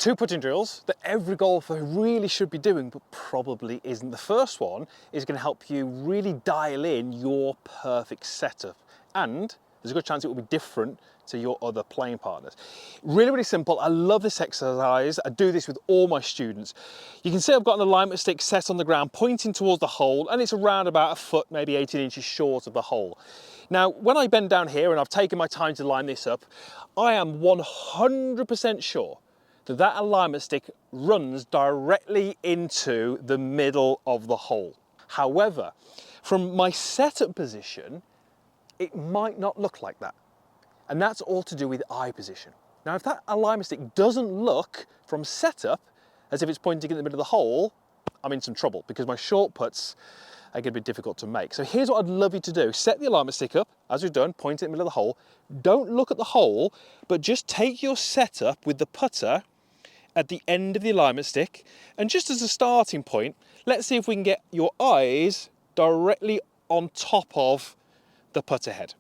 Two putting drills that every golfer really should be doing, but probably isn't. The first one is going to help you really dial in your perfect setup, and there's a good chance it will be different to your other playing partners. Really, really simple. I love this exercise. I do this with all my students. You can see I've got an alignment stick set on the ground, pointing towards the hole, and it's around about a foot, maybe 18 inches short of the hole. Now, when I bend down here, and I've taken my time to line this up, I am 100% sure that that alignment stick runs directly into the middle of the hole. However, from my setup position, it might not look like that. And that's all to do with eye position. Now, if that alignment stick doesn't look from setup as if it's pointing in the middle of the hole, I'm in some trouble because my short putts are going to be difficult to make. So here's what I'd love you to do. Set the alignment stick up, as we've done, point it in the middle of the hole. Don't look at the hole, but just take your setup with the putter at the end of the alignment stick. And just as a starting point, let's see if we can get your eyes directly on top of the putter head.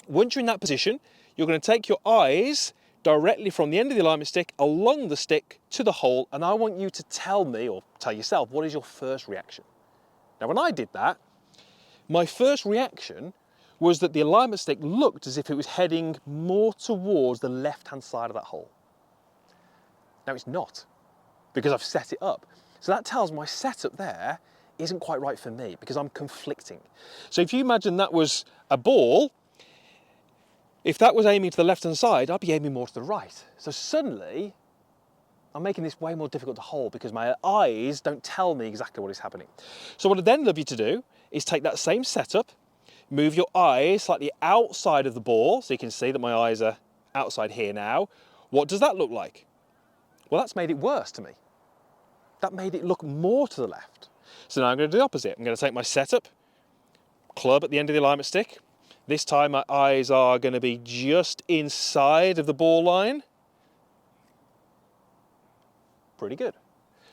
Once you're in that position, you're going to take your eyes directly from the end of the alignment stick along the stick to the hole, and I want you to tell me, or tell yourself, what is your first reaction? Now, when I did that, my first reaction was that the alignment stick looked as if it was heading more towards the left-hand side of that hole. Now, it's not, because I've set it up. So that tells my setup there isn't quite right for me, because I'm conflicting. So if you imagine that was a ball, if that was aiming to the left-hand side, I'd be aiming more to the right. So suddenly, I'm making this way more difficult to hold because my eyes don't tell me exactly what is happening. So what I'd then love you to do is take that same setup, move your eyes slightly outside of the ball, so you can see that my eyes are outside here now. What does that look like? Well, that's made it worse to me. That made it look more to the left. So now I'm going to do the opposite. I'm going to take my setup, club at the end of the alignment stick. This time my eyes are going to be just inside of the ball line. Pretty good.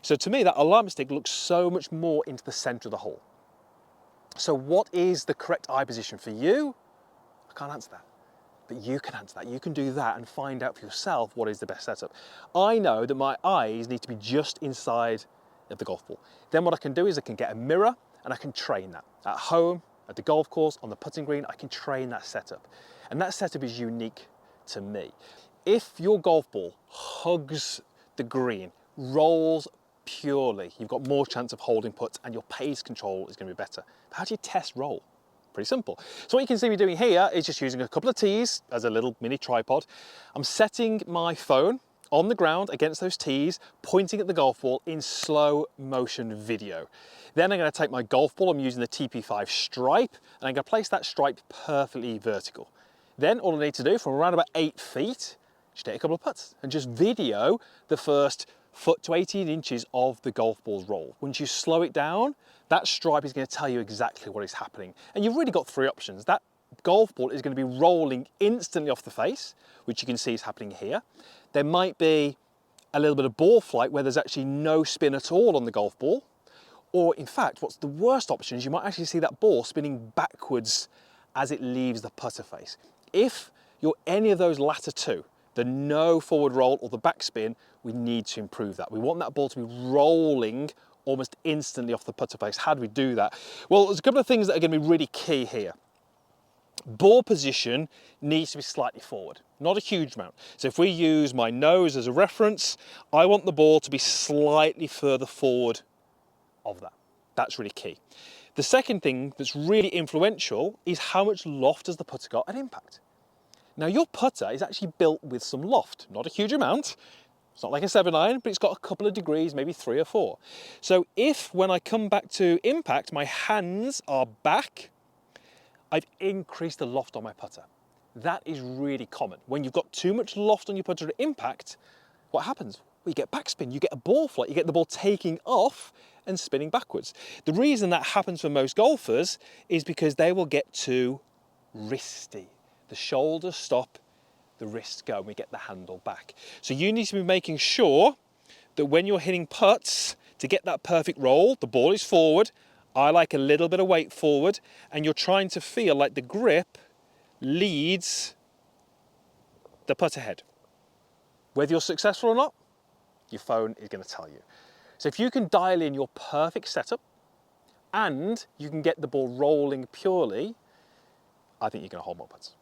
So to me, that alignment stick looks so much more into the center of the hole. So what is the correct eye position for you? I can't answer that, but you can answer that. You can do that and find out for yourself what is the best setup. I know that my eyes need to be just inside of the golf ball. Then what I can do is I can get a mirror and I can train that. At home, at the golf course, on the putting green, I can train that setup. And that setup is unique to me. If your golf ball hugs the green, rolls purely, you've got more chance of holding putts and your pace control is going to be better. But how do you test roll? Pretty simple. So what you can see me doing here is just using a couple of tees as a little mini tripod. I'm setting my phone on the ground against those tees, pointing at the golf ball in slow motion video. Then I'm going to take my golf ball, I'm using the TP5 stripe, and I'm going to place that stripe perfectly vertical. Then all I need to do from around about 8 feet, just take a couple of putts and just video the first foot to 18 inches of the golf ball's roll. Once you slow it down, that stripe is going to tell you exactly what is happening. And you've really got 3 options. That golf ball is going to be rolling instantly off the face, which you can see is happening here. There might be a little bit of ball flight where there's actually no spin at all on the golf ball. Or in fact, what's the worst option is you might actually see that ball spinning backwards as it leaves the putter face. If you're any of those latter two, the no forward roll or the backspin, we need to improve that. We want that ball to be rolling almost instantly off the putter face. How do we do that? Well, there's a couple of things that are going to be really key here. Ball position needs to be slightly forward, not a huge amount. So if we use my nose as a reference, I want the ball to be slightly further forward of that. That's really key. The second thing that's really influential is how much loft has the putter got at impact. Now your putter is actually built with some loft, not a huge amount. It's not like a 7-iron, but it's got a couple of degrees, maybe 3 or 4. So if when I come back to impact, my hands are back, I've increased the loft on my putter. That is really common. When you've got too much loft on your putter at impact, what happens? Well, you get backspin, you get a ball flight, you get the ball taking off and spinning backwards. The reason that happens for most golfers is because they will get too wristy. The shoulders stop, the wrists go, and we get the handle back. So you need to be making sure that when you're hitting putts, to get that perfect roll, the ball is forward, I like a little bit of weight forward, and you're trying to feel like the grip leads the putter head. Whether you're successful or not, Your phone is going to tell you. So if you can dial in your perfect setup and you can get the ball rolling purely, I think you're going to hold more putts.